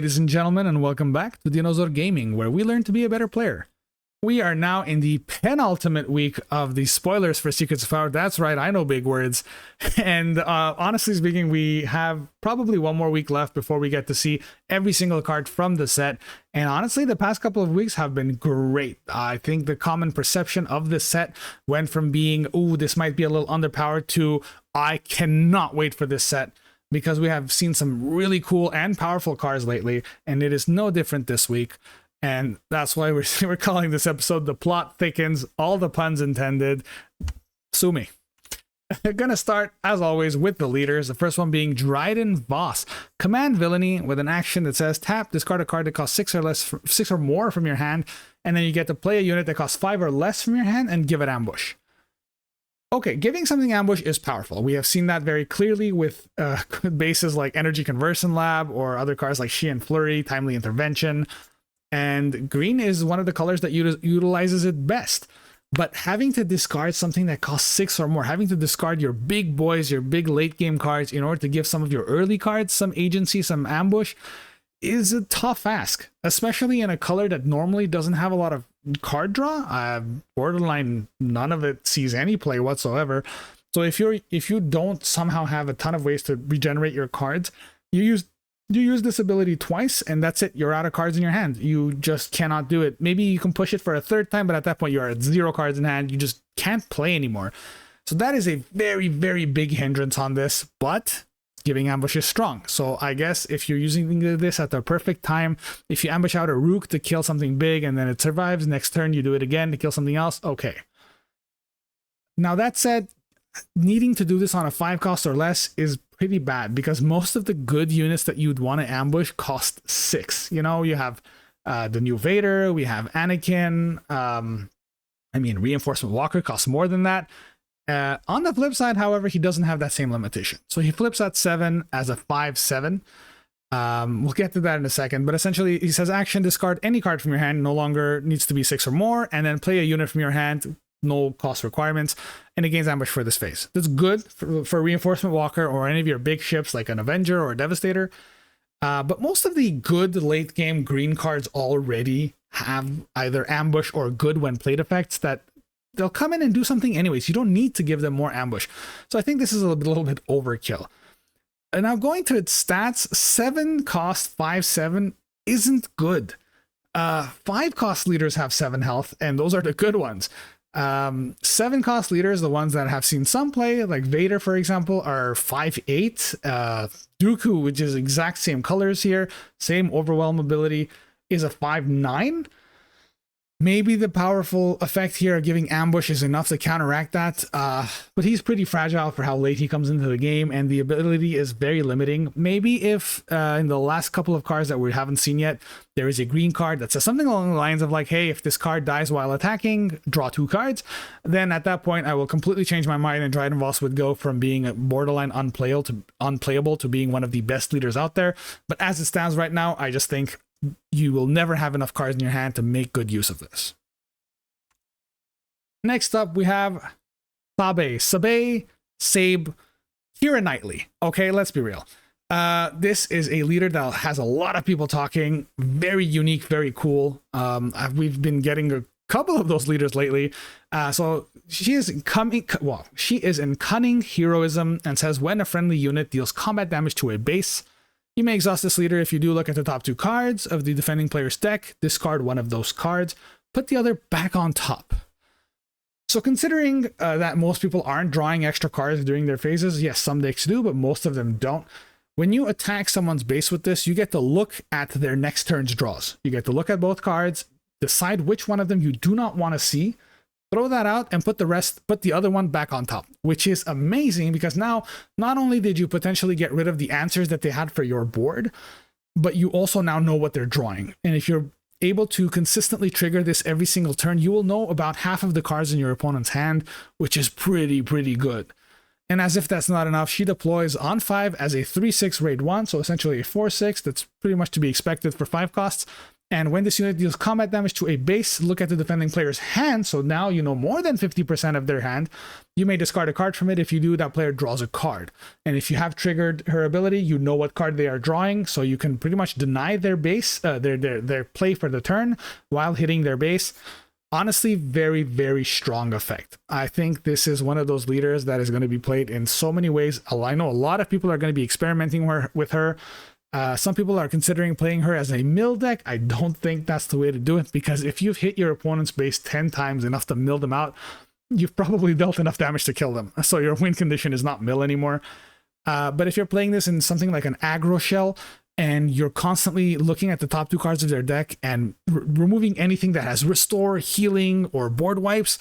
ladies and gentlemen, and welcome back to Dinozor Gaming, where we learn to be a better player. We are now in the penultimate week of the spoilers for Secrets of Power. That's right, I know big words. And honestly speaking, we have probably one more week left before we get to see every single card from the set. And honestly, the past couple of weeks have been great. I think the common perception of this set went from being, ooh, this might be a little underpowered, to I cannot wait for this set, because we have seen some really cool and powerful cards lately, and it is no different this week. And that's why we're calling this episode The Plot Thickens, all the puns intended. Sue me. We're gonna start, as always, with the leaders. The first one being Dryden Voss. Command Villainy with an action that says tap, discard a card that costs 6 or more from your hand, and then you get to play a unit that costs 5 or less from your hand and give it ambush. Okay, giving something ambush is powerful. We have seen that very clearly with bases like Energy Conversion Lab or other cards like She and Flurry, Timely Intervention. And green is one of the colors that utilizes it best. But having to discard something that costs 6 or more, having to discard your big boys, your big late game cards in order to give some of your early cards some agency, some ambush, is a tough ask, especially in a color that normally doesn't have a lot of card draw. Borderline, none of it sees any play whatsoever. So if you don't somehow have a ton of ways to regenerate your cards, you use this ability twice and that's it. You're out of cards in your hand. You just cannot do it. Maybe you can push it for a third time, but at that point you're at 0 cards in hand. You just can't play anymore. So that is a very, very big hindrance on this, but giving ambush is strong. So I guess if you're using this at the perfect time, if you ambush out a Rook to kill something big and then it survives, next turn you do it again to kill something else, okay. Now that said, needing to do this on a 5 cost or less is pretty bad, because most of the good units that you'd want to ambush cost 6. You know, you have the new Vader, we have Anakin, Reinforcement Walker costs more than that. On the flip side, however, he doesn't have that same limitation. So he flips at 7 as a 5/7. We'll get to that in a second, but essentially he says action, discard any card from your hand, no longer needs to be 6 or more, and then play a unit from your hand, no cost requirements, and it gains ambush for this phase. That's good for Reinforcement Walker or any of your big ships like an Avenger or a Devastator. But most of the good late game green cards already have either ambush or good when played effects that they'll come in and do something anyways. You don't need to give them more ambush. So I think this is a little bit overkill. And now going to its stats, 7 cost 5/7 isn't good. 5 cost leaders have 7 health, and those are the good ones. 7 cost leaders, the ones that have seen some play, like Vader, for example, are 5/8. Dooku, which is exact same colors here, same overwhelm ability, is a 5/9. Maybe the powerful effect here of giving ambush is enough to counteract that, but he's pretty fragile for how late he comes into the game, and the ability is very limiting. Maybe if in the last couple of cards that we haven't seen yet, there is a green card that says something along the lines of like, hey, if this card dies while attacking, draw 2 cards, then at that point I will completely change my mind, and Dryden Voss would go from being borderline unplayable to being one of the best leaders out there. But as it stands right now, I just think you will never have enough cards in your hand to make good use of this. Next up, we have Sabe, Kira Knightley. Okay, let's be real. This is a leader that has a lot of people talking. Very unique, very cool. We've been getting a couple of those leaders lately. So she is in Cunning Heroism, and says when a friendly unit deals combat damage to a base, you may exhaust this leader. If you do, look at the top 2 cards of the defending player's deck, discard one of those cards, put the other back on top. So considering that most people aren't drawing extra cards during their phases, yes, some decks do, but most of them don't. When you attack someone's base with this, you get to look at their next turn's draws. You get to look at both cards, decide which one of them you do not want to see, throw that out, and put the other one back on top, which is amazing, because now not only did you potentially get rid of the answers that they had for your board, but you also now know what they're drawing. And if you're able to consistently trigger this every single turn, you will know about half of the cards in your opponent's hand, which is pretty good. And as if that's not enough, she deploys on 5 as a 3/6 raid 1, so essentially a 4/6. That's pretty much to be expected for 5 costs. And when this unit deals combat damage to a base, look at the defending player's hand. So now you know more than 50% of their hand. You may discard a card from it. If you do, that player draws a card. And if you have triggered her ability, you know what card they are drawing. So you can pretty much deny their base, their play for the turn while hitting their base. Honestly, very, very strong effect. I think this is one of those leaders that is going to be played in so many ways. I know a lot of people are going to be experimenting with her. Some people are considering playing her as a mill deck. I don't think that's the way to do it, because if you've hit your opponent's base 10 times, enough to mill them out, you've probably dealt enough damage to kill them. So your win condition is not mill anymore. But if you're playing this in something like an aggro shell, and you're constantly looking at the top 2 cards of their deck and removing anything that has restore, healing, or board wipes,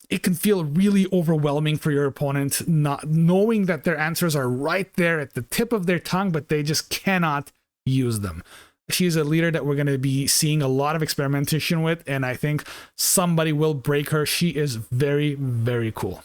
it can feel really overwhelming for your opponent, not knowing that their answers are right there at the tip of their tongue, but they just cannot use them. She's a leader that we're going to be seeing a lot of experimentation with, and I think somebody will break her. She is very, very cool.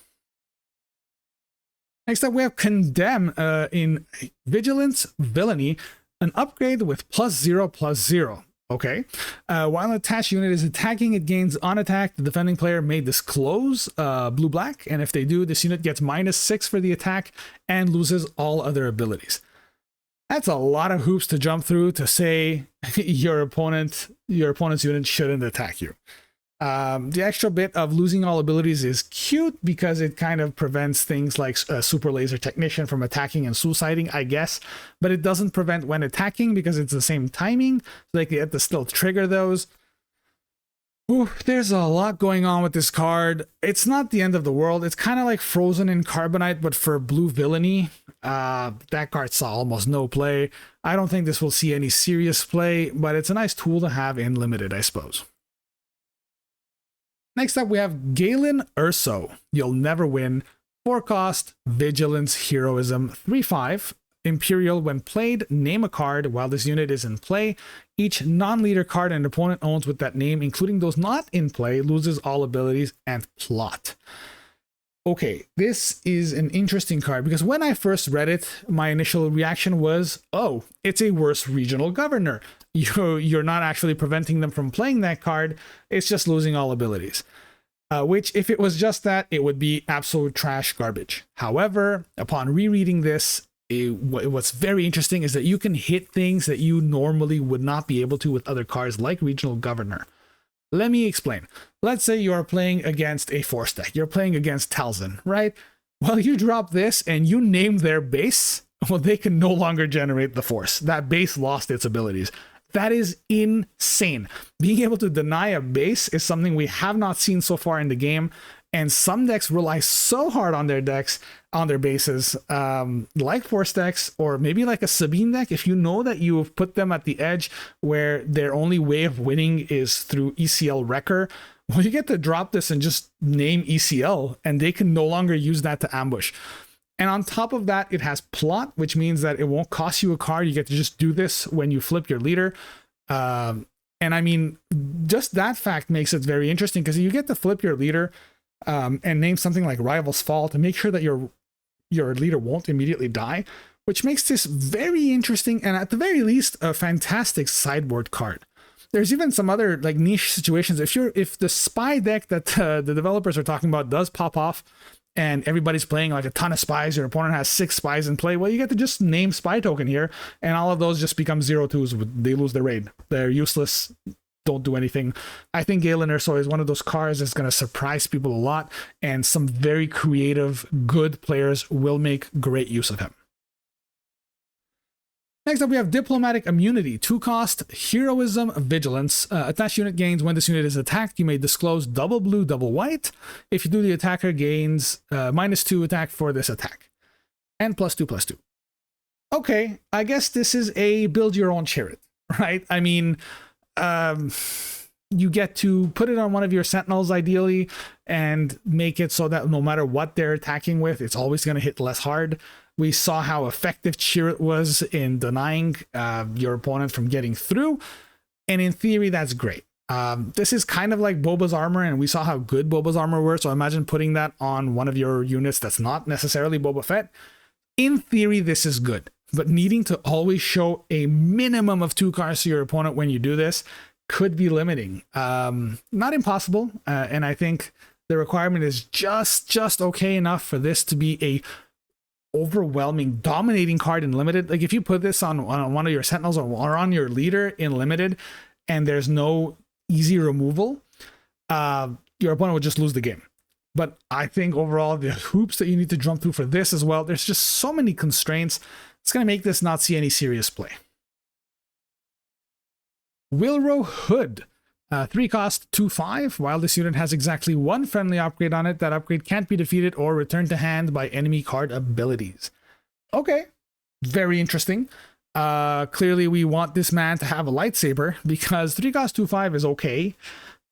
Next up, we have Condemn in Vigilance Villainy, an upgrade with +0/+0. Okay. While an attached unit is attacking, it gains on attack. The defending player may disclose blue-black, and if they do, this unit gets -6 for the attack and loses all other abilities. That's a lot of hoops to jump through to say your opponent's unit shouldn't attack you. The extra bit of losing all abilities is cute because it kind of prevents things like Super Laser Technician from attacking and suiciding, I guess, but it doesn't prevent when attacking because it's the same timing, so they get to still trigger those. Ooh, there's a lot going on with this card. It's not the end of the world. It's kind of like Frozen in Carbonite, but for blue villainy. That card saw almost no play. I don't think this will see any serious play, but it's a nice tool to have in Limited, I suppose. Next up, we have Galen Urso. You'll never win. 4 cost, Vigilance, Heroism, 3/5. Imperial, when played, name a card while this unit is in play. Each non-leader card an opponent owns with that name, including those not in play, loses all abilities and plot. Okay, this is an interesting card because when I first read it, my initial reaction was, oh, it's a worse regional governor. You're not actually preventing them from playing that card, it's just losing all abilities. Which, if it was just that, it would be absolute trash garbage. However, upon rereading this, what's very interesting is that you can hit things that you normally would not be able to with other cards like Regional Governor. Let me explain. Let's say you are playing against a Force deck. You're playing against Talzin, right? Well, you drop this and you name their base, well, they can no longer generate the Force. That base lost its abilities. That is insane. Being able to deny a base is something we have not seen so far in the game, and some decks rely so hard on their bases, like Force decks, or maybe like a Sabine deck. If you know that you've put them at the edge where their only way of winning is through ECL Wrecker, well, you get to drop this and just name ECL, and they can no longer use that to ambush. And on top of that, it has plot, which means that it won't cost you a card. You get to just do this when you flip your leader. And I mean, just that fact makes it very interesting because you get to flip your leader and name something like Rival's Fall to make sure that your leader won't immediately die, which makes this very interesting and at the very least a fantastic sideboard card. There's even some other like niche situations. If the spy deck that the developers are talking about does pop off, and everybody's playing like a ton of spies, your opponent has 6 spies in play, well, you get to just name spy token here, and all of those just become 0/2s. They lose their raid. They're useless, don't do anything. I think Galen Urso is one of those cards that's going to surprise people a lot, and some very creative, good players will make great use of him. Next up, we have Diplomatic Immunity, 2 cost, Heroism, Vigilance. Attached unit gains when this unit is attacked. You may disclose double blue, double white. If you do, the attacker gains -2 attack for this attack. And +2/+2. Okay, I guess this is a build your own chariot, right? I mean, you get to put it on one of your sentinels ideally and make it so that no matter what they're attacking with, it's always going to hit less hard. We saw how effective Chariot was in denying your opponent from getting through, and in theory, that's great. This is kind of like Boba's armor, and we saw how good Boba's armor were, so imagine putting that on one of your units that's not necessarily Boba Fett. In theory, this is good. but needing to always show a minimum of 2 cards to your opponent when you do this could be limiting. Not impossible, and I think the requirement is just okay enough for this to be a overwhelming, dominating card in limited. Like if you put this on one of your sentinels or on your leader in limited, and there's no easy removal, your opponent would just lose the game. But I think overall, the hoops that you need to jump through for this as well, there's just so many constraints. It's going to make this not see any serious play. Wilrow Hood. 3 cost, 2/5. While this unit has exactly 1 friendly upgrade on it, that upgrade can't be defeated or returned to hand by enemy card abilities. Okay, very interesting. Clearly we want this man to have a lightsaber, because 3 cost, 2/5 is okay.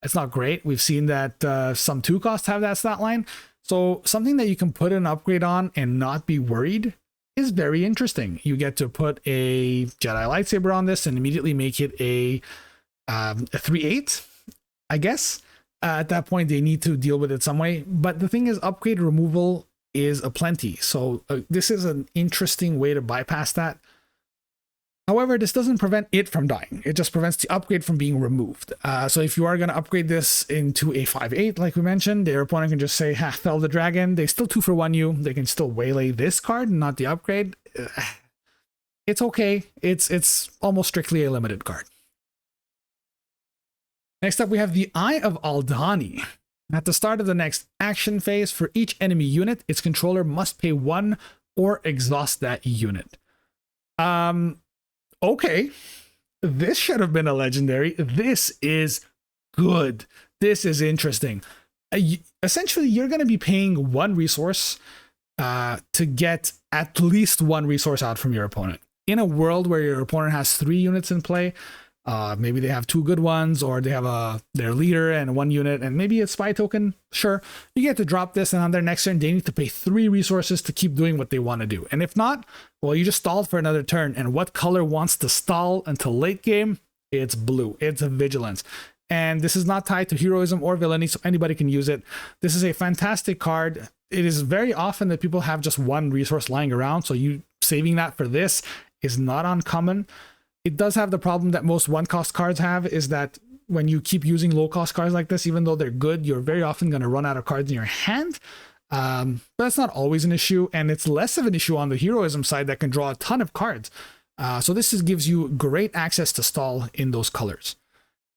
It's not great. We've seen that some 2 costs have that stat line. So something that you can put an upgrade on and not be worried is very interesting. You get to put a Jedi lightsaber on this and immediately make it a 3/8, I guess. At that point, they need to deal with it some way. But the thing is, upgrade removal is a plenty. So this is an interesting way to bypass that. However, this doesn't prevent it from dying. It just prevents the upgrade from being removed. So if you are going to upgrade this into a 5/8, like we mentioned, their opponent can just say, ha, fell the dragon. They still 2-for-1 you. They can still waylay this card, not the upgrade. It's okay. It's almost strictly a limited card. Next up, we have the Eye of Aldani. At the start of the next action phase, for each enemy unit, its controller must pay 1 or exhaust that unit. Okay, this should have been a legendary. This is good. This is interesting. Essentially, you're going to be paying 1 resource to get at least 1 resource out from your opponent. In a world where your opponent has 3 units in play, maybe they have 2 good ones, or they have their leader and 1 unit, and maybe a spy token. Sure, you get to drop this, and on their next turn, they need to pay 3 resources to keep doing what they want to do. And if not, well, you just stalled for another turn. And what color wants to stall until late game? It's blue. It's a Vigilance. And this is not tied to heroism or villainy, so anybody can use it. This is a fantastic card. It is very often that people have just 1 resource lying around, so you saving that for this is not uncommon. It does have the problem that most 1-cost cards have, is that when you keep using low-cost cards like this, even though they're good, you're very often going to run out of cards in your hand. But that's not always an issue, and it's less of an issue on the heroism side that can draw a ton of cards. So this gives you great access to stall in those colors.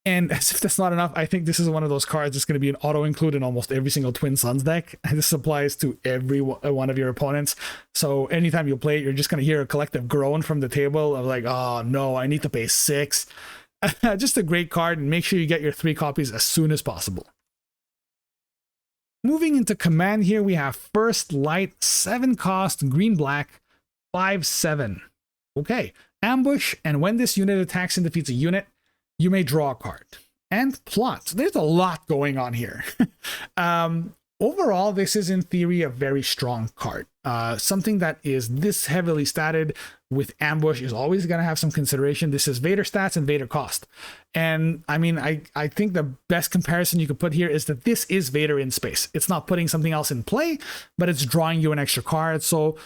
And as if that's not enough, I think this is one of those cards that's going to be an auto-include in almost every single Twin Suns deck. This applies to every one of your opponents. So anytime you play it, you're just going to hear a collective groan from the table of like, oh no, I need to pay 6. Just a great card, and make sure you get your 3 copies as soon as possible. Moving into command here, we have First Light, 7 cost, green-black, 5/7. Okay, ambush, and when this unit attacks and defeats a unit, you may draw a card. And plot. So there's a lot going on here. Overall, this is in theory a very strong card. Something that is this heavily statted with ambush is always going to have some consideration. This is Vader stats and Vader cost. And I mean, I think the best comparison you could put here is that this is Vader in space. It's not putting something else in play, but it's drawing you an extra card. So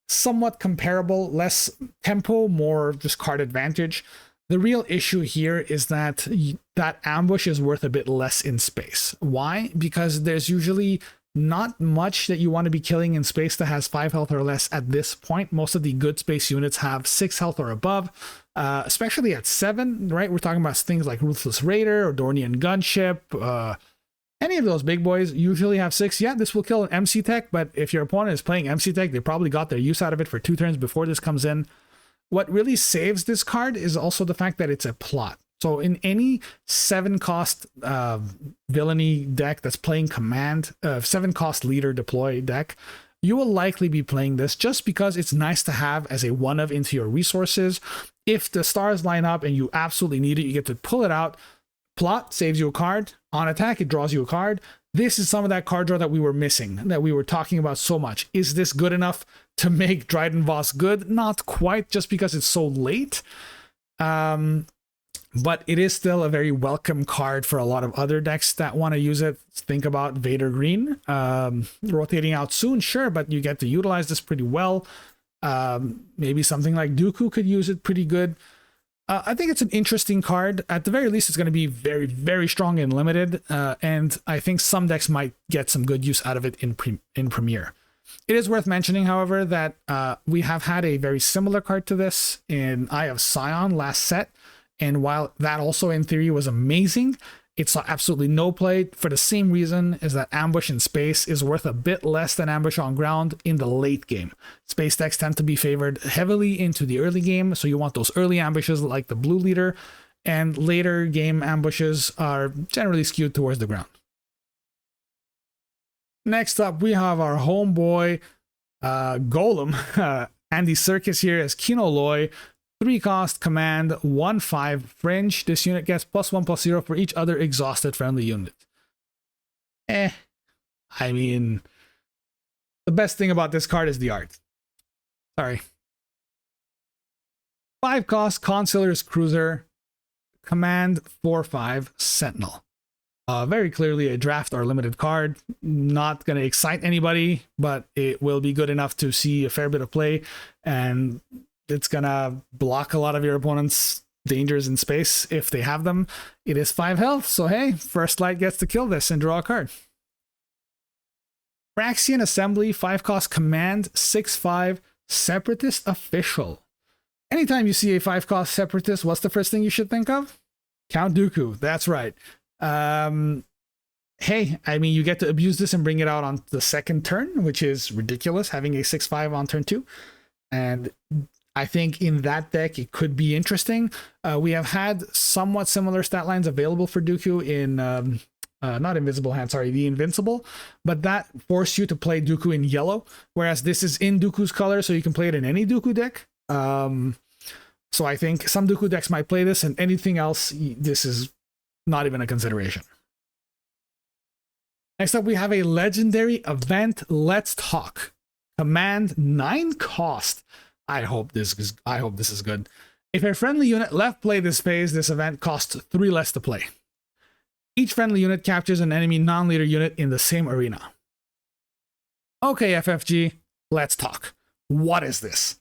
somewhat comparable, less tempo, more just card advantage. The real issue here is that that ambush is worth a bit less in space. Why? Because there's usually not much that you want to be killing in space that has 5 health or less at this point. Most of the good space units have 6 health or above, especially at 7, right? We're talking about things like Ruthless Raider or Dornian Gunship. Any of those big boys usually have 6. Yeah, this will kill an MC Tech, but if your opponent is playing MC Tech, they probably got their use out of it for 2 turns before this comes in. What really saves this card is also the fact that it's a plot. So in any 7-cost villainy deck that's playing command, 7-cost leader deploy deck, you will likely be playing this just because it's nice to have as a one-of into your resources. If the stars line up and you absolutely need it, you get to pull it out. Plot saves you a card. On attack, it draws you a card. This is some of that card draw that we were missing, that we were talking about so much. Is this good enough to make Dryden Voss good? Not quite, just because it's so late. But it is still a very welcome card for a lot of other decks that want to use it. Think about Vader Green. Rotating out soon, sure, but you get to utilize this pretty well. Maybe something like Dooku could use it pretty good. I think it's an interesting card. At the very least, it's going to be very, very strong and limited. And I think some decks might get some good use out of it in Premier. It is worth mentioning, however, that we have had a very similar card to this in Eye of Sion last set. And while that also in theory was amazing, it saw absolutely no play for the same reason as that Ambush in Space is worth a bit less than Ambush on ground in the late game. Space decks tend to be favored heavily into the early game, so you want those early ambushes like the Blue Leader, and later game ambushes are generally skewed towards the ground. Next up, we have our homeboy Golem, Andy Serkis here as Kino Loy. 3-cost command, 1/5 fringe. This unit gets +1/+0 for each other exhausted friendly unit. I mean, the best thing about this card is the art. Sorry. 5-cost Consular's Cruiser, command 4/5 Sentinel. Very clearly a draft or limited card. Not going to excite anybody, but it will be good enough to see a fair bit of play, and it's gonna block a lot of your opponent's dangers in space if they have them. It is 5 health, so hey, First Light gets to kill this and draw a card. Praxian Assembly, 5-cost command, 6/5 Separatist Official. Anytime you see a 5-cost Separatist, what's the first thing you should think of? Count Dooku, that's right. Hey, I mean, you get to abuse this and bring it out on the second turn, which is ridiculous, having a 6/5 on turn 2. And I think in that deck, it could be interesting. We have had somewhat similar stat lines available for Dooku in, not Invisible Hand, sorry, the Invincible, but that forced you to play Dooku in yellow, whereas this is in Dooku's color, so you can play it in any Dooku deck. So I think some Dooku decks might play this, and anything else, this is not even a consideration. Next up, we have a legendary event, Let's Talk. Command, 9-cost. I hope this is good. If a friendly unit left play this phase, this event costs 3 less to play. Each friendly unit captures an enemy non-leader unit in the same arena. Okay, FFG, let's talk. What is this?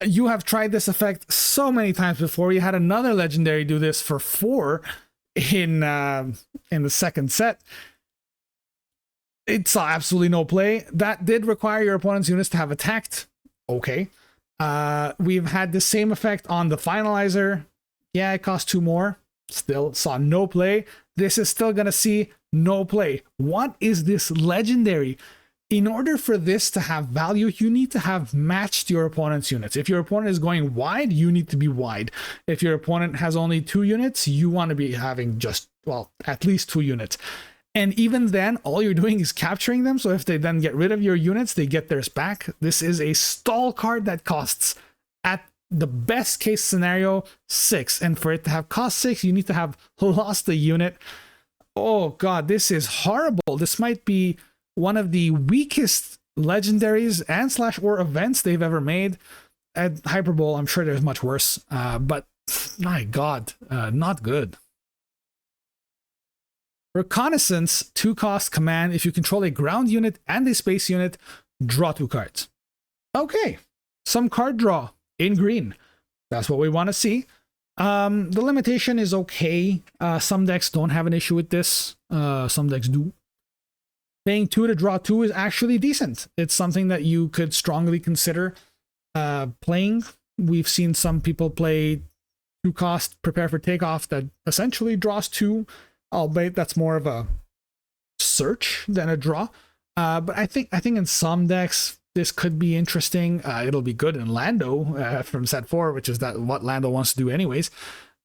You have tried this effect so many times before. You had another legendary do this for 4 in the second set. It saw absolutely no play. That did require your opponent's units to have attacked. Okay. We've had the same effect on the Finalizer. Yeah, it cost 2 more. Still saw no play. This is still gonna see no play. What is this legendary? In order for this to have value, you need to have matched your opponent's units. If your opponent is going wide, you need to be wide. If your opponent has only 2 units, you want to be having just, well, at least 2 units. And even then, all you're doing is capturing them. So if they then get rid of your units, they get theirs back. This is a stall card that costs, at the best case scenario, 6. And for it to have cost 6, you need to have lost a unit. Oh God, this is horrible. This might be one of the weakest legendaries and / or events they've ever made. At Hyperbole, I'm sure there's much worse. But my God, not good. Reconnaissance, 2-cost command. If you control a ground unit and a space unit, draw 2 cards. Okay, some card draw in green. That's what we want to see. The limitation is okay. Some decks don't have an issue with this. Some decks do. Paying 2 to draw 2 is actually decent. It's something that you could strongly consider playing. We've seen some people play 2-cost Prepare for Takeoff that essentially draws 2. Albeit that's more of a search than a draw. But I think in some decks this could be interesting. It'll be good in Lando from set 4, which is what Lando wants to do anyways.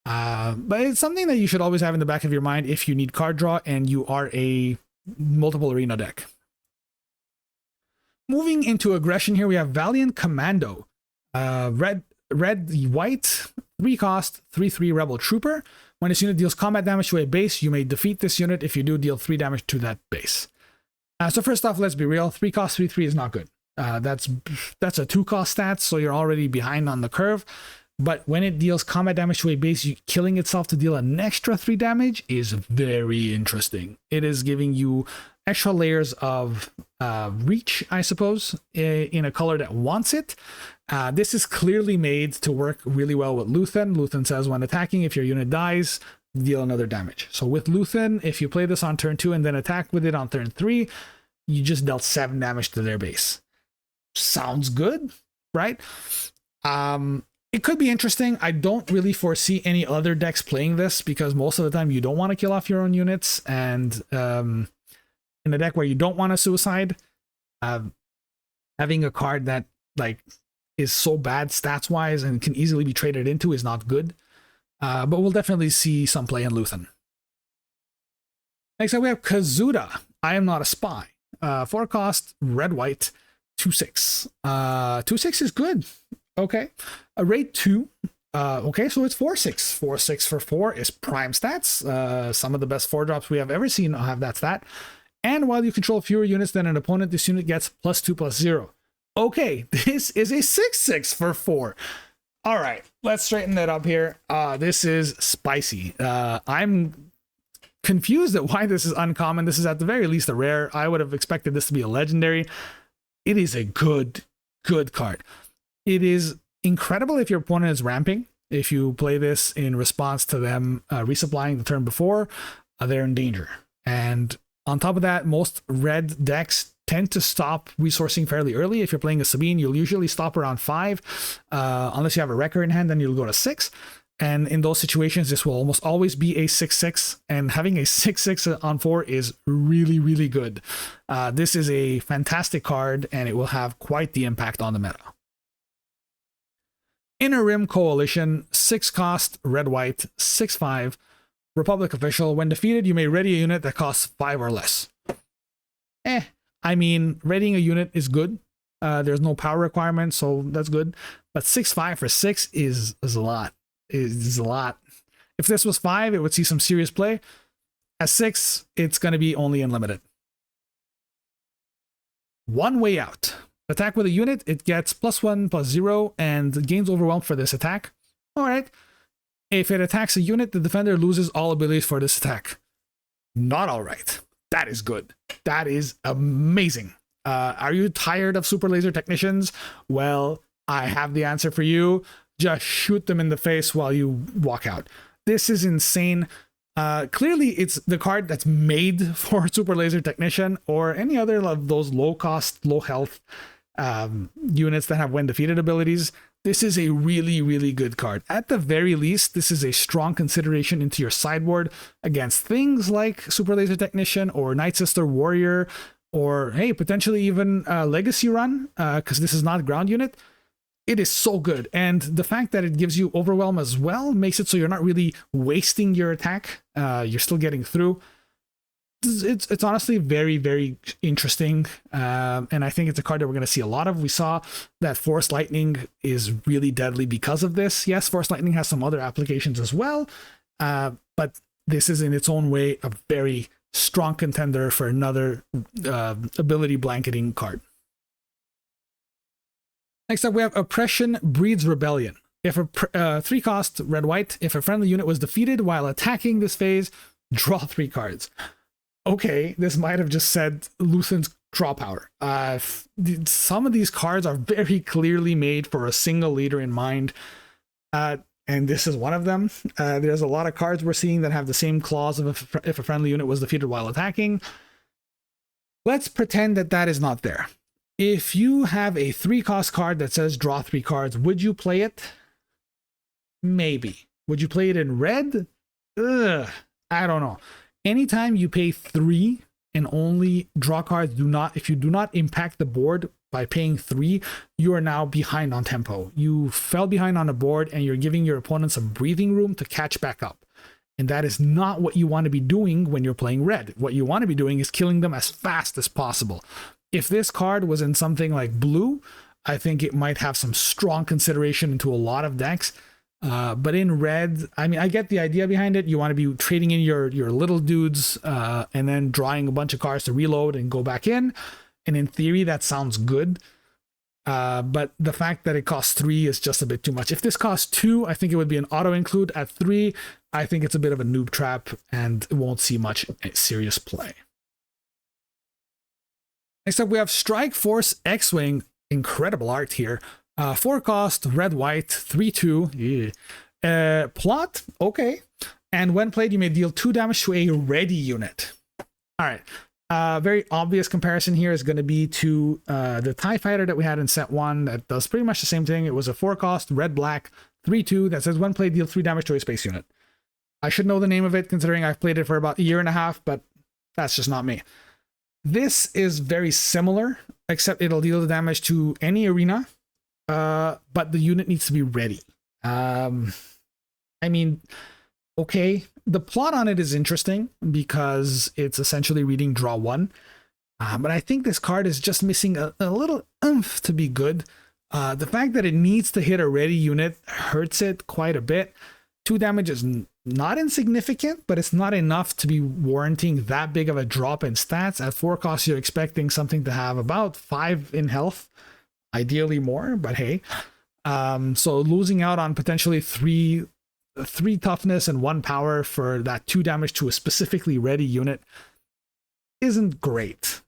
But it's something that you should always have in the back of your mind if you need card draw and you are a multiple arena deck. Moving into aggression here, we have Valiant Commando. Red, white, 3-cost, 3/3 Rebel Trooper. When this unit deals combat damage to a base, you may defeat this unit. If you do, deal 3 damage to that base. So first off, let's be real. 3-cost, 3/3 is not good. That's a 2-cost stat, so you're already behind on the curve. But when it deals combat damage to a base, killing itself to deal an extra 3 damage is very interesting. It is giving you extra layers of reach, I suppose, in a color that wants it. This is clearly made to work really well with Luthen. Luthen says when attacking, if your unit dies, deal another damage. So with Luthen, if you play this on turn 2 and then attack with it on turn 3, you just dealt 7 damage to their base. Sounds good, right? It could be interesting. I don't really foresee any other decks playing this because most of the time you don't want to kill off your own units, and in a deck where you don't want to suicide, having a card that like is so bad stats wise and can easily be traded into is not good. But we'll definitely see some play in Luthen. Next up we have Kazuda. I Am Not a Spy. 4 cost, red white, 2/6. 2/6 is good. Okay. A rate 2. Okay, so it's 4/6. 4/6 for 4 is prime stats. Some of the best 4-drops we have ever seen have that stat. And while you control fewer units than an opponent, this unit gets +2/+0. Okay, this is a 6/6 for 4. All right, let's straighten that up here. This is spicy. I'm confused at why this is uncommon. This is at the very least a rare. I would have expected this to be a legendary. It is a good card. It is incredible if your opponent is ramping. If you play this in response to them resupplying the turn before, they're in danger. And on top of that, most red decks tend to stop resourcing fairly early. If you're playing a Sabine, you'll usually stop around 5. Unless you have a Wrecker in hand, then you'll go to 6. And in those situations, this will almost always be a 6/6. And having a 6/6 on 4 is really good. This is a fantastic card, and it will have quite the impact on the meta. Inner Rim Coalition, 6 cost, red white, 6/5. Republic official. When defeated, you may ready a unit that costs 5 or less. I mean, readying a unit is good. There's no power requirement, so that's good. But 6/5 for 6 is a lot. Is a lot. If this was 5, it would see some serious play. At 6, it's going to be only unlimited. One way out. Attack with a unit, it gets +1/+0 and gains overwhelmed for this attack. All right. If it attacks a unit, the defender loses all abilities for this attack. Not all right. That is good. That is amazing. Are you tired of super laser technicians? Well, I have the answer for you. Just shoot them in the face while you walk out. This is insane. Clearly, it's the card that's made for super laser technician or any other of those low cost, low health units that have when defeated abilities. This is a really good card. At the very least, this is a strong consideration into your sideboard against things like Super Laser Technician or Night Sister Warrior, or hey, potentially even Legacy Run, because this is not ground unit. It is so good. And the fact that it gives you Overwhelm as well makes it so you're not really wasting your attack. You're still getting through. It's honestly very interesting, and I think it's a card that we're going to see a lot of. We saw that Force Lightning is really deadly because of this. Yes, Force Lightning has some other applications as well, but this is in its own way a very strong contender for another ability blanketing card. Next up, we have Oppression Breeds Rebellion. If a 3 cost red white, if a friendly unit was defeated while attacking this phase, draw 3 cards. Okay, this might have just said Luthen's draw power. Some of these cards are very clearly made for a single leader in mind, and this is one of them. There's a lot of cards we're seeing that have the same clause of if a friendly unit was defeated while attacking. Let's pretend that that is not there. If you have a 3 cost card that says draw 3 cards, would you play it? Maybe. Would you play it in red? Ugh, I don't know. Anytime you pay 3 and only draw cards if you do not impact the board by paying 3, you are now behind on tempo. You fell behind on the board and you're giving your opponent some breathing room to catch back up. And that is not what you want to be doing when you're playing red. What you want to be doing is killing them as fast as possible. If this card was in something like blue, I think it might have some strong consideration into a lot of decks. But in red, I mean, I get the idea behind it. You want to be trading in your little dudes and then drawing a bunch of cards to reload and go back in. And in theory, that sounds good. But the fact that it costs 3 is just a bit too much. If this costs 2, I think it would be an auto include. At 3, I think it's a bit of a noob trap and it won't see much serious play. Next up, we have Strike Force X-Wing. Incredible art here. 4 cost, red, white, 3/2. Yeah. Plot, okay. And when played, you may deal 2 damage to a ready unit. All right. Very obvious comparison here is going to be to the TIE Fighter that we had in set 1 that does pretty much the same thing. It was a 4 cost, red, black, 3/2 that says when played, deal 3 damage to a space unit. I should know the name of it considering I've played it for about a year and a half, but that's just not me. This is very similar, except it'll deal the damage to any arena, but the unit needs to be ready. I mean, okay, the plot on it is interesting because it's essentially reading draw 1, but I think this card is just missing a little oomph to be good. The fact that it needs to hit a ready unit hurts it quite a bit. 2 damage is not insignificant, but it's not enough to be warranting that big of a drop in stats. At 4 costs, you're expecting something to have about 5 in health, ideally more, but hey. So losing out on potentially 3 toughness and 1 power for that 2 damage to a specifically ready unit isn't great.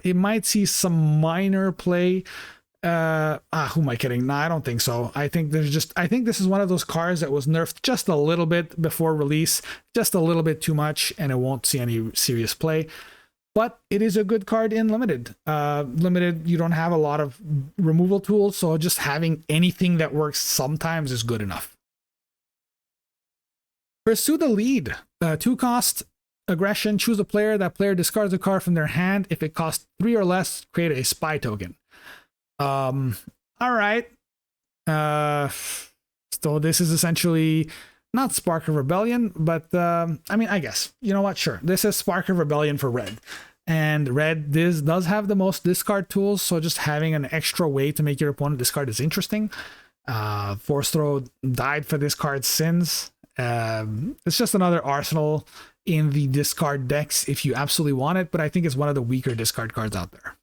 It might see some minor play. Who am I kidding? No, I don't think so. I think this is one of those cards that was nerfed just a little bit before release, just a little bit too much, and it won't see any serious play. But it is a good card in limited. Limited, you don't have a lot of removal tools, so just having anything that works sometimes is good enough. Pursue the Lead. 2 cost, aggression, choose a player. That player discards a card from their hand. If it costs 3 or less, create a spy token. All right. So this is essentially not Spark of Rebellion, but I mean, I guess, you know what? Sure. This is Spark of Rebellion for red. And red, this does have the most discard tools, so just having an extra way to make your opponent discard is interesting. Force Throw died for this card's sins. It's just another arsenal in the discard decks if you absolutely want it, but I think it's one of the weaker discard cards out there.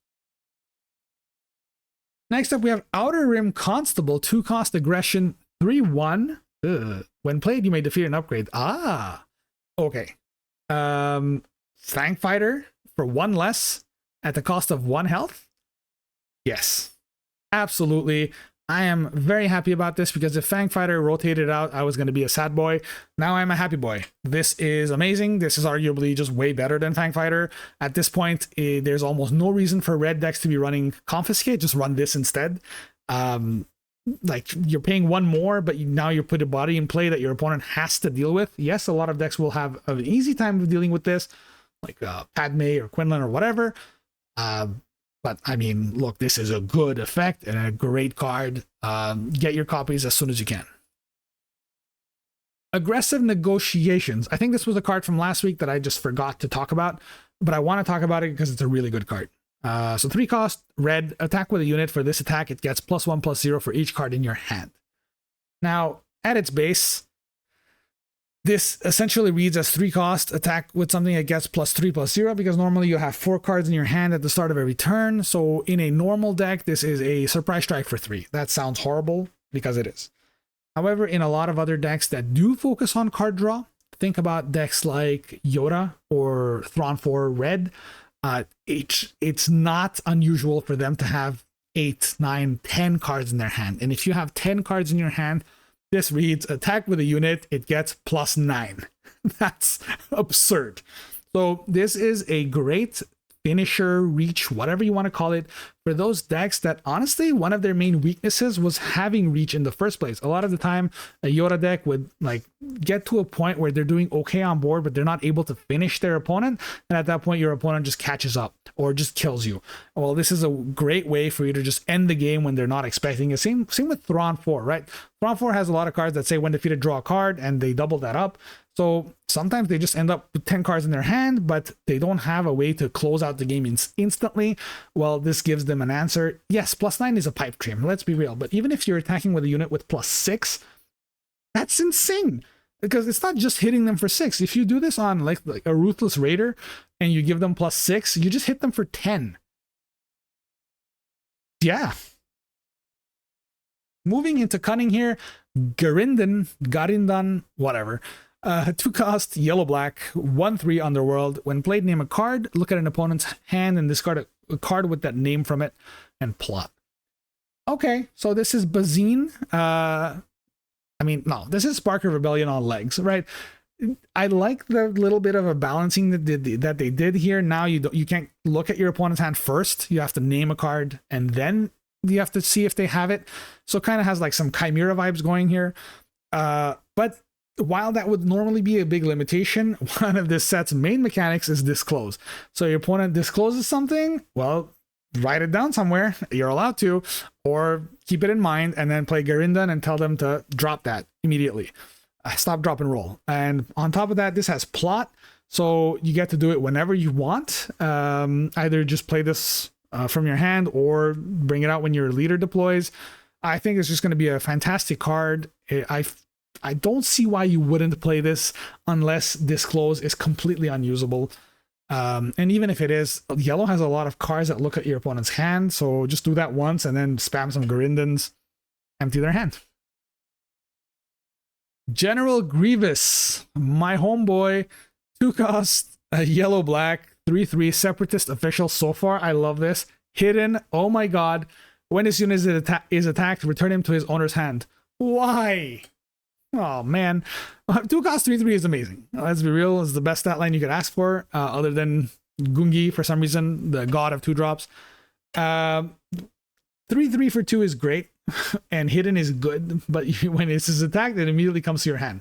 Next up, we have Outer Rim Constable, 2 cost, aggression, 3/1. When played, you may defeat an upgrade. Okay. Fang Fighter for 1 less at the cost of 1 health. Yes, absolutely. I am very happy about this because if Fang Fighter rotated out, I was going to be a sad boy. Now I'm a happy boy. This is amazing. This is arguably just way better than Fang Fighter. At this point, there's almost no reason for red decks to be running Confiscate. Just run this instead. Like, you're paying 1 more, but now you put a body in play that your opponent has to deal with. Yes, a lot of decks will have an easy time of dealing with this, like Padme or Quinlan or whatever. But I mean, look, this is a good effect and a great card. Get your copies as soon as you can. Aggressive Negotiations. I think this was a card from last week that I just forgot to talk about, but I want to talk about it because it's a really good card. So 3 cost, red, attack with a unit. For this attack, it gets +1/+0 for each card in your hand. Now, at its base, this essentially reads as 3 cost, attack with something that gets +3/+0, because normally you have 4 cards in your hand at the start of every turn. So in a normal deck, this is a surprise strike for 3. That sounds horrible because it is. However, in a lot of other decks that do focus on card draw, think about decks like Yoda or Thrawn 4 red. It's not unusual for them to have 8, 9, 10 cards in their hand. And if you have 10 cards in your hand, this reads attack with a unit, it gets +9. That's absurd. So this is a great finisher, reach, whatever you want to call it, for those decks that honestly, one of their main weaknesses was having reach in the first place. A lot of the time, a Yoda deck would like get to a point where they're doing okay on board, but they're not able to finish their opponent. And at that point, your opponent just catches up or just kills you. Well, this is a great way for you to just end the game when they're not expecting it. Same with Thrawn 4, right? Thrawn 4 has a lot of cards that say when defeated, draw a card, and they double that up. So sometimes they just end up with 10 cards in their hand, but they don't have a way to close out the game instantly. Well, this gives them an answer. Yes, +9 is a pipe dream, let's be real. But even if you're attacking with a unit with +6, that's insane. Because it's not just hitting them for 6. If you do this on like a Ruthless Raider and you give them +6, you just hit them for 10. Yeah. Moving into Cunning here, Garindan, whatever. 2 cost, yellow black, 1/3 Underworld. When played, name a card, look at an opponent's hand and discard a a card with that name from it, and plot. Okay, so this is Bazine. I mean, no, this is Spark of Rebellion on legs, right? I like the little bit of a balancing that they did here. Now you can't look at your opponent's hand first. You have to name a card and then you have to see if they have it. So it kind of has like some Chimera vibes going here. But while that would normally be a big limitation, one of this set's main mechanics is disclose. So your opponent discloses something, well, write it down somewhere. You're allowed to, or keep it in mind and then play Garindan and tell them to drop that immediately. Stop, drop, and roll. And on top of that, this has plot, so you get to do it whenever you want. Either just play this from your hand or bring it out when your leader deploys. I think it's just going to be a fantastic card. I don't see why you wouldn't play this unless Disclose is completely unusable. And even if it is, yellow has a lot of cards that look at your opponent's hand, so just do that once and then spam some Garindans, empty their hand. General Grievous, my homeboy, 2-cost, yellow black, 3/3 separatist official. So far, I love this. Hidden, oh my god. When his unit is attacked, return him to his owner's hand. Why? Oh man, 2-cost 3/3 is amazing. Let's be real, it's the best stat line you could ask for, other than Gungi for some reason, the god of 2-drops. 3/3 for 2 is great, and hidden is good, but when it is attacked, it immediately comes to your hand.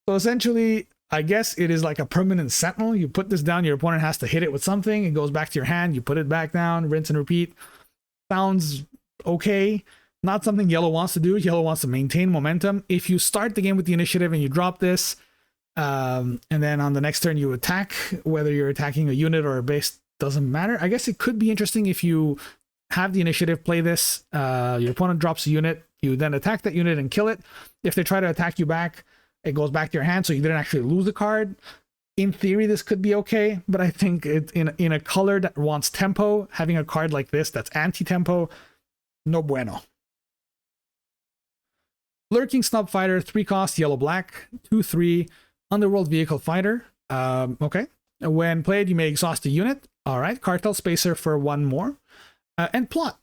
So essentially, I guess it is like a permanent sentinel. You put this down, your opponent has to hit it with something, it goes back to your hand, you put it back down, rinse and repeat. Sounds okay. Not something yellow wants to do. Yellow wants to maintain momentum. If you start the game with the initiative and you drop this, and then on the next turn you attack, whether you're attacking a unit or a base, doesn't matter. I guess it could be interesting if you have the initiative, play this, your opponent drops a unit, you then attack that unit and kill it. If they try to attack you back, it goes back to your hand, so you didn't actually lose the card. In theory, this could be okay, but I think in a color that wants tempo, having a card like this that's anti-tempo, no bueno. Lurking Snub Fighter, 3-cost, yellow-black, 2/3, Underworld Vehicle Fighter. Okay. When played, you may exhaust a unit. All right. Cartel Spacer for 1 more. And plot.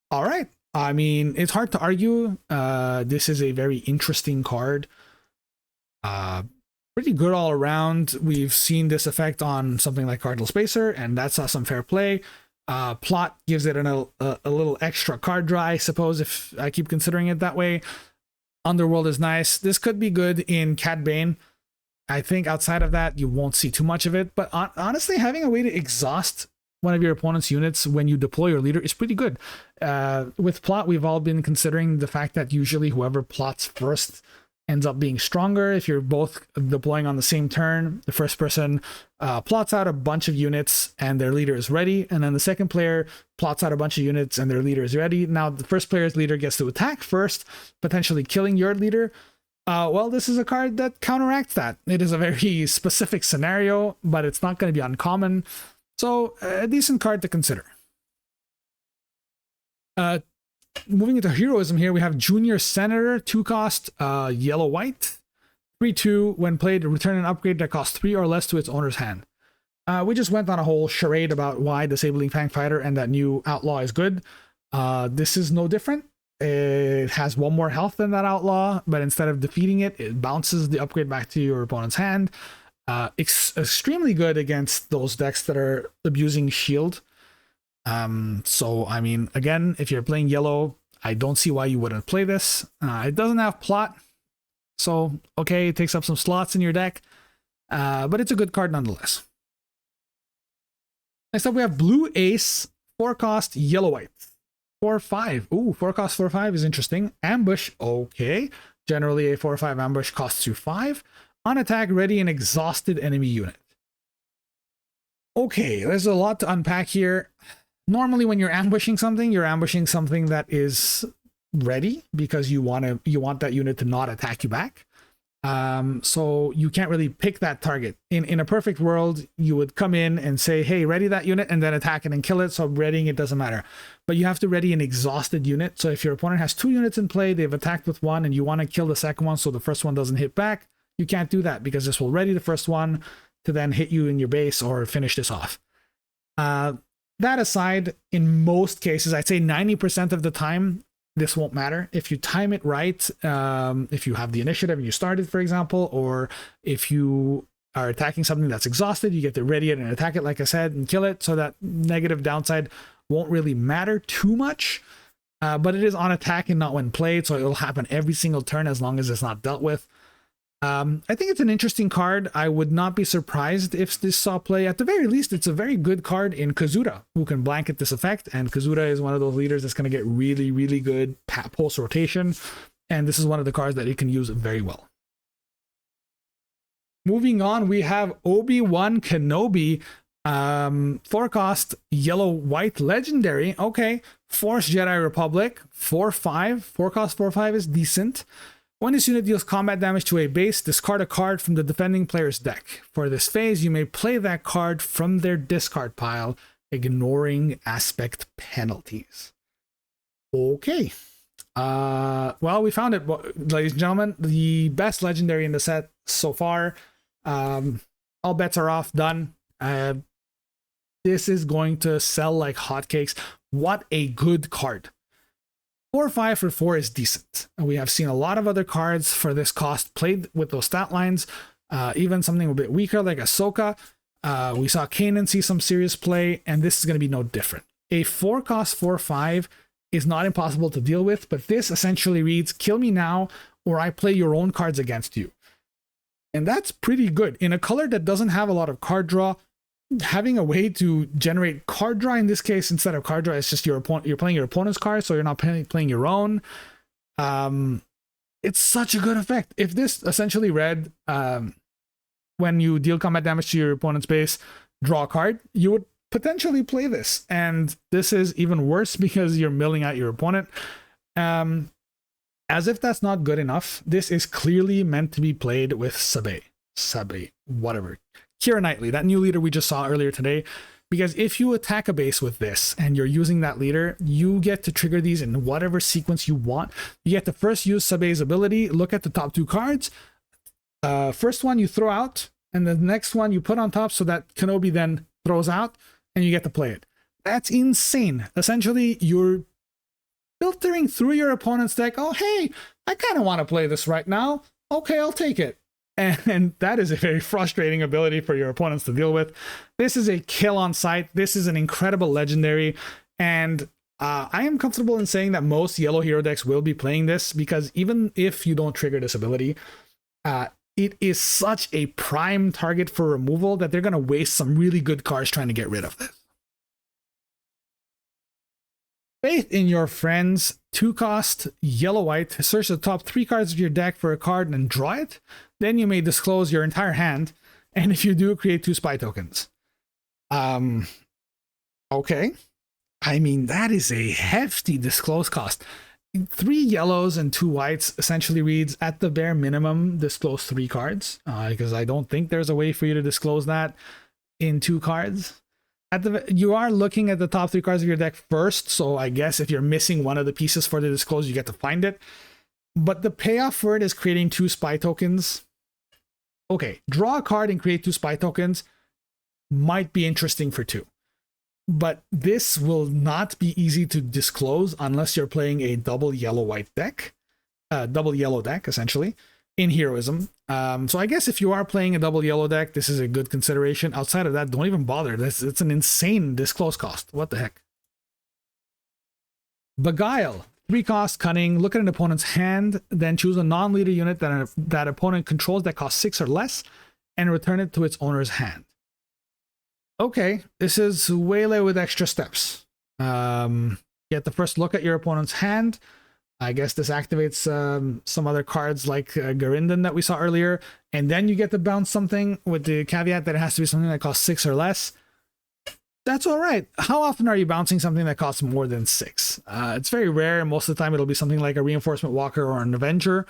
All right. I mean, it's hard to argue. This is a very interesting card. Pretty good all around. We've seen this effect on something like Cartel Spacer, and that saw some fair play. Plot gives it a little extra card draw, I suppose, if I keep considering it that way. Underworld is nice. This could be good in Cat Bane. I think outside of that, you won't see too much of it. But honestly, having a way to exhaust one of your opponent's units when you deploy your leader is pretty good. With plot, we've all been considering the fact that usually whoever plots first ends up being stronger. If you're both deploying on the same turn, the first person plots out a bunch of units and their leader is ready, and then the second player plots out a bunch of units and their leader is ready. Now the first player's leader gets to attack first, potentially killing your leader. Well, this is a card that counteracts that. It is a very specific scenario, but it's not going to be uncommon, so a decent card to consider. Moving into heroism here, we have Junior Senator, 2-cost, yellow-white, 3/2. When played, return an upgrade that costs 3 or less to its owner's hand. We just went on a whole charade about why Disabling Fang Fighter and that new Outlaw is good. This is no different. It has 1 more health than that Outlaw, but instead of defeating it, it bounces the upgrade back to your opponent's hand. Extremely good against those decks that are abusing shield. So I mean, again, if you're playing yellow, I don't see why you wouldn't play this. It doesn't have plot, so okay, it takes up some slots in your deck, but it's a good card nonetheless. Next up, we have Blue Ace, 4-cost, yellow-white, 4/5. Ooh, 4-cost 4/5 is interesting. Ambush, okay. Generally, a 4/5 ambush costs you 5. On attack, ready an exhausted enemy unit. Okay, there's a lot to unpack here. Normally, when you're ambushing something that is ready because you want that unit to not attack you back. So you can't really pick that target. In a perfect world, you would come in and say, hey, ready that unit, and then attack it and kill it. So readying it doesn't matter. But you have to ready an exhausted unit. So if your opponent has 2 units in play, they've attacked with 1, and you want to kill the second one so the first one doesn't hit back, you can't do that because this will ready the first one to then hit you in your base or finish this off. That aside, in most cases, I'd say 90% of the time, this won't matter. If you time it right, if you have the initiative and you started, for example, or if you are attacking something that's exhausted, you get to ready it and attack it, like I said, and kill it, so that negative downside won't really matter too much. But it is on attack and not when played, so it'll happen every single turn as long as it's not dealt with. I think it's an interesting card. I would not be surprised if this saw play. At the very least, it's a very good card in Kazuda, who can blanket this effect, and Kazuda is one of those leaders that's going to get really, really good pulse rotation, and this is one of the cards that he can use very well. Moving on, we have Obi-Wan Kenobi, 4-cost, yellow-white legendary. Okay, Force Jedi Republic, 4/5. 4-cost, 4/5 is decent. When this unit deals combat damage to a base, discard a card from the defending player's deck. For this phase, you may play that card from their discard pile, ignoring aspect penalties. Okay. Well, we found it, ladies and gentlemen. The best legendary in the set so far. All bets are off, done. This is going to sell like hotcakes. What a good card. 4/5 for 4 is decent. We have seen a lot of other cards for this cost played with those stat lines, even something a bit weaker like Ahsoka. We saw Kanan see some serious play, and this is going to be no different. A 4-cost 4/5 is not impossible to deal with, but this essentially reads, kill me now, or I play your own cards against you. And that's pretty good. In a color that doesn't have a lot of card draw, having a way to generate card draw in this case instead of card draw, it's just you're playing your opponent's card, so you're not playing your own. It's such a good effect. If this essentially read, when you deal combat damage to your opponent's base, draw a card, you would potentially play this. And this is even worse because you're milling out your opponent. As if that's not good enough, this is clearly meant to be played with Sabe, whatever. Keira Knightley, that new leader we just saw earlier today, because if you attack a base with this and you're using that leader, you get to trigger these in whatever sequence you want. You get to first use Sabe's ability, look at the top 2 cards. First one you throw out, and the next one you put on top so that Kenobi then throws out, and you get to play it. That's insane. Essentially, you're filtering through your opponent's deck. Oh, hey, I kind of want to play this right now. Okay, I'll take it. And that is a very frustrating ability for your opponents to deal with. This is a kill on sight. This is an incredible legendary. And I am comfortable in saying that most yellow hero decks will be playing this, because even if you don't trigger this ability, it is such a prime target for removal that they're going to waste some really good cards trying to get rid of this. Faith in Your Friends, 2-cost, yellow-white. Search the top 3 cards of your deck for a card and draw it. Then you may disclose your entire hand, and if you do, create 2 spy tokens. Okay. I mean, that is a hefty disclose cost. 3 yellows and 2 whites essentially reads, at the bare minimum, disclose 3 cards, because I don't think there's a way for you to disclose that in 2 cards. You are looking at the top 3 cards of your deck first, so I guess if you're missing one of the pieces for the disclose, you get to find it. But the payoff for it is creating 2 spy tokens. Okay, draw a card and create 2 spy tokens might be interesting for 2. But this will not be easy to disclose unless you're playing a double yellow-white deck. Double yellow deck, essentially, in heroism. So I guess if you are playing a double yellow deck, this is a good consideration. Outside of that, don't even bother. It's an insane disclose cost. What the heck? Beguile, 3-cost, Cunning. Look at an opponent's hand, then choose a non-leader unit that opponent controls that costs 6 or less, and return it to its owner's hand. Okay, this is Waylay with extra steps. Get the first look at your opponent's hand. I guess this activates some other cards like Garindan that we saw earlier, and then you get to bounce something with the caveat that it has to be something that costs 6 or less. That's all right. How often are you bouncing something that costs more than 6? It's very rare. Most of the time it'll be something like a Reinforcement Walker or an Avenger.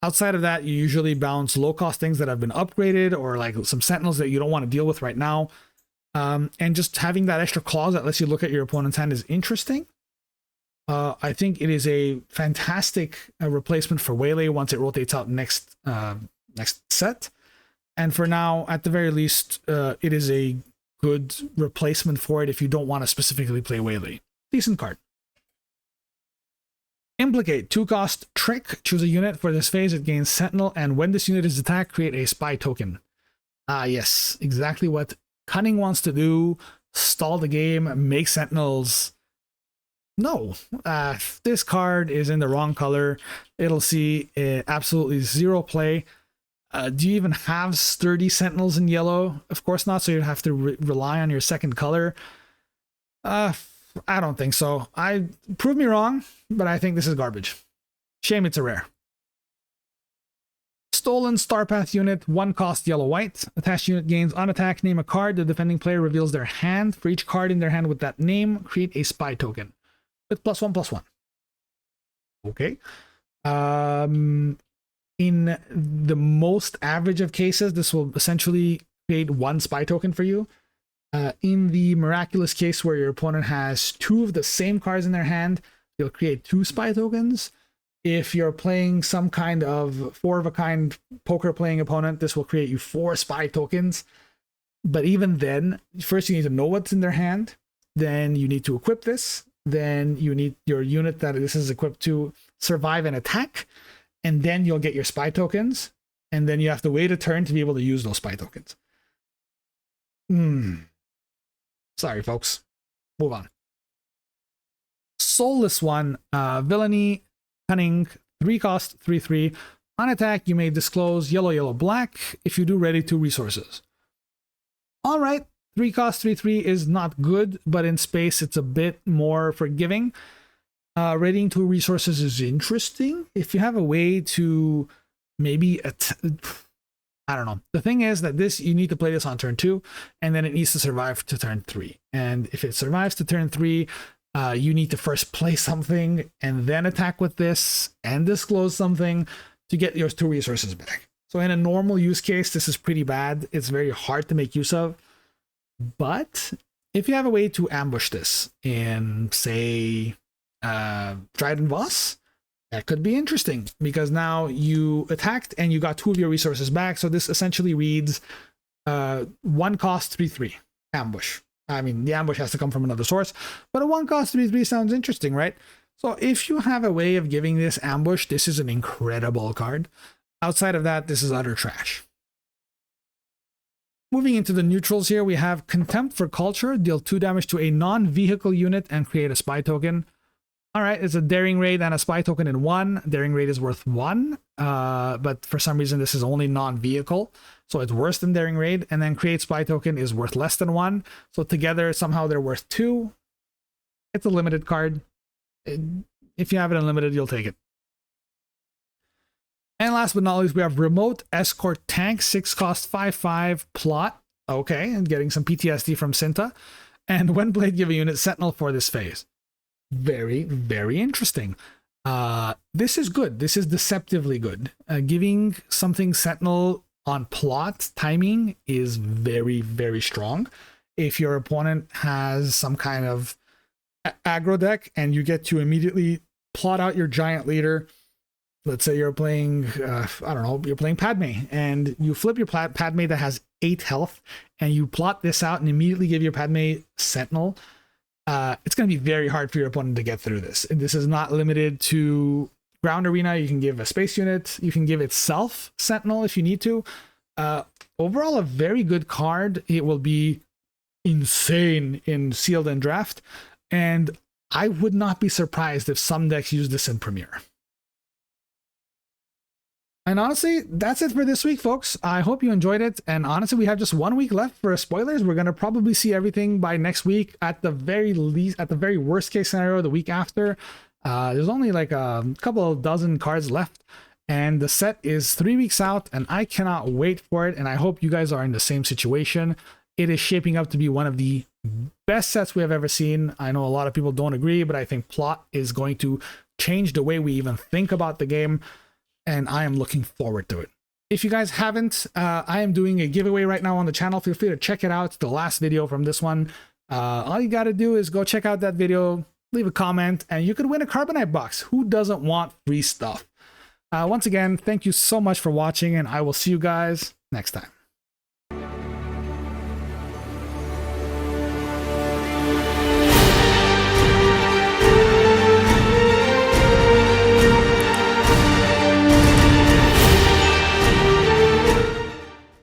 Outside of that, you usually bounce low-cost things that have been upgraded, or like some Sentinels that you don't want to deal with right now. And just having that extra clause that lets you look at your opponent's hand is interesting. I think it is a fantastic replacement for Waylay once it rotates out next set. And for now, at the very least, it is a good replacement for it if you don't want to specifically play Whaley. Decent card. Implicate, 2-cost trick. Choose a unit for this phase. It gains Sentinel, and when this unit is attacked, create a spy token. Ah, yes, exactly what Cunning wants to do. Stall the game, make Sentinels. No, this card is in the wrong color. It'll see absolutely zero play. Do you even have sturdy Sentinels in yellow? Of course not, so you'd have to rely on your second color. I don't think so. Prove me wrong, but I think this is garbage. Shame it's a rare. Stolen Starpath unit, 1-cost yellow-white. Attached unit gains on attack, name a card. The defending player reveals their hand. For each card in their hand with that name, create a spy token with +1/+1. Okay. In the most average of cases, this will essentially create 1 spy token for you. In the miraculous case where your opponent has 2 of the same cards in their hand, you'll create 2 spy tokens. If you're playing some kind of 4-of-a-kind poker playing opponent, this will create you 4 spy tokens. But even then, first you need to know what's in their hand. Then you need to equip this. Then you need your unit that this is equipped to survive an attack. And then you'll get your spy tokens. And then you have to wait a turn to be able to use those spy tokens. Sorry, folks. Move on. Soulless one, Villainy, Cunning, 3-cost, 3/3. On attack, you may disclose yellow, yellow, black. If you do, ready 2 resources. All right, 3-cost, 3/3 is not good, but in space, it's a bit more forgiving. Readying 2 resources is interesting. If you have a way to maybe I don't know. The thing is that you need to play this on turn 2, and then it needs to survive to turn 3. And if it survives to turn 3, you need to first play something and then attack with this and disclose something to get your 2 resources back. So in a normal use case, this is pretty bad. It's very hard to make use of. But if you have a way to ambush this in, say, Trident Boss, that could be interesting, because now you attacked and you got 2 of your resources back. So this essentially reads 1-cost, 3/3 ambush. I mean, the ambush has to come from another source, but a 1-cost 3/3 sounds interesting, right? So if you have a way of giving this ambush, this is an incredible card. Outside of that, this is utter trash. Moving into the neutrals here, we have Contempt for Culture. Deal 2 damage to a non-vehicle unit and create a spy token. All right, it's a Daring Raid and a spy token in 1. Daring Raid is worth 1, but for some reason this is only non-vehicle, so it's worse than Daring Raid. And then Create Spy Token is worth less than 1, so together somehow they're worth 2. It's a limited card. If you have it unlimited, you'll take it. And last but not least, we have Remote Escort Tank, 6-cost, 5/5 plot. Okay, and getting some PTSD from Cinta. And when played, give a unit Sentinel for this phase. Very, very interesting. This is good. This is deceptively good. Giving something Sentinel on plot timing is very, very strong. If your opponent has some kind of aggro deck and you get to immediately plot out your giant leader, let's say you're playing, I don't know, you're playing Padme, and you flip your Padme that has 8 health, and you plot this out and immediately give your Padme Sentinel, it's going to be very hard for your opponent to get through this. And this is not limited to ground arena. You can give a space unit. You can give itself Sentinel if you need to. Overall, a very good card. It will be insane in Sealed and Draft. And I would not be surprised if some decks use this in Premiere. And honestly, that's it for this week, folks. I hope you enjoyed it. And honestly, we have just 1 week left for spoilers. We're going to probably see everything by next week at the very least, at the very worst case scenario, the week after. There's only like a couple of dozen cards left, and the set is 3 weeks out, and I cannot wait for it. And I hope you guys are in the same situation. It is shaping up to be one of the best sets we have ever seen. I know a lot of people don't agree, but I think plot is going to change the way we even think about the game. And I am looking forward to it. If you guys haven't, I am doing a giveaway right now on the channel. Feel free to check it out. It's the last video from this one. All you got to do is go check out that video, leave a comment, and you could win a Carbonite box. Who doesn't want free stuff? Once again, thank you so much for watching, and I will see you guys next time.